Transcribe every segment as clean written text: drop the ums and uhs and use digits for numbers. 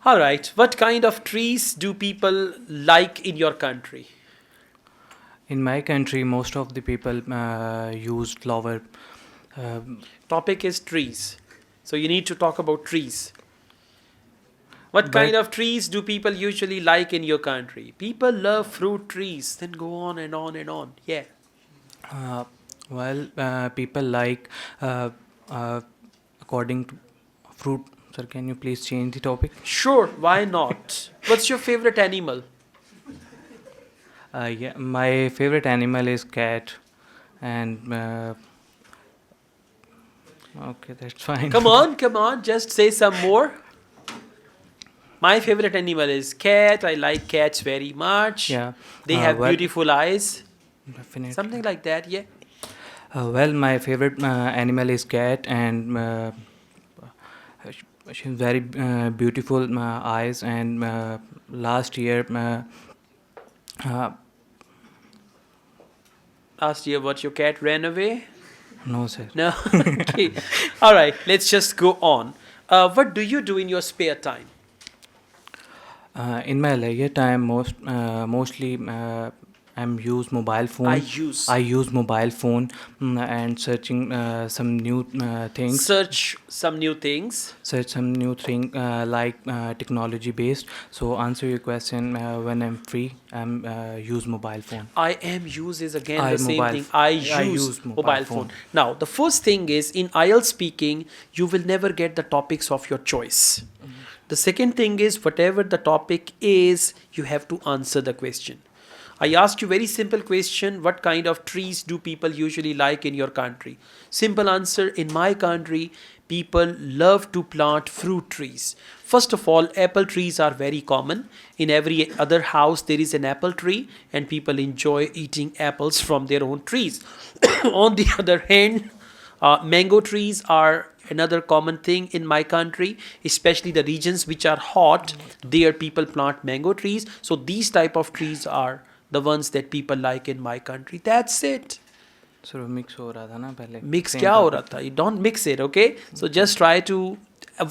All right. What kind of trees do people like in your country? In my country, most of the people use flower. Uh, Topic is trees. So you need to talk about trees. What but kind of trees do people usually like in your country? People love fruit trees. Then go on and on and on. Yeah. uh, People like uh, uh, according to fruit. Sir, can you please change the topic? Sure, why not? What's your favorite animal? Yeah, my favorite animal is cat, and okay, that's fine. Come on, just say some more. My favorite animal is cat. I like cats very much. Yeah, They have well, beautiful eyes. definitely. Something like that, yeah. My favorite animal is cat, and she's very beautiful eyes. And last year, uh, Last year, what, your cat ran away? no, sir. No? Okay. All right, let's just go on. What do you do in your spare time? In my leisure time, mostly I'm use mobile I phone. use. I use mobile phone and searching some new things. Search some new things. Search some new thing like technology based. So answer your question when I'm free. I'm use mobile phone. I am use is again I the same mobile. thing. I I use use mobile mobile phone. phone. Now, the first thing is in IELTS speaking, you will never get the topics of your choice. The second thing is whatever the topic is, you have to answer the question. I asked you very simple question, what kind of trees do people usually like in your country? Simple answer, in my country, people love to plant fruit trees. First of all, apple trees are very common. In every other house, there is an apple tree, and people enjoy eating apples from their own trees. On the other hand, mango trees are another common thing in my country, especially the regions which are hot. There people plant mango trees. So these type of trees are the ones that people like in my country. That's it. Sir mix हो रहा था ना पहले Mix same क्या हो रहा topic था? You don't mix it, okay? So just try to,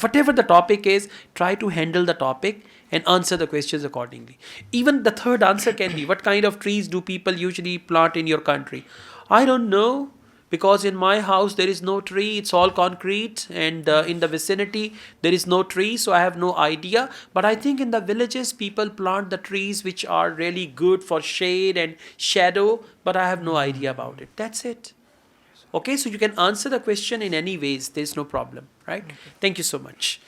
whatever the topic is, try to handle the topic and answer the questions accordingly. Even the third answer can be, what kind of trees do people usually plant in your country? I don't know, because in my house there is no tree, it's all concrete, and in the vicinity there is no tree, so I have no idea. But I think in the villages people plant the trees which are really good for shade and shadow, but I have no idea about it. That's it. Okay, so you can answer the question in any ways, there's no problem, right? Thank you so much.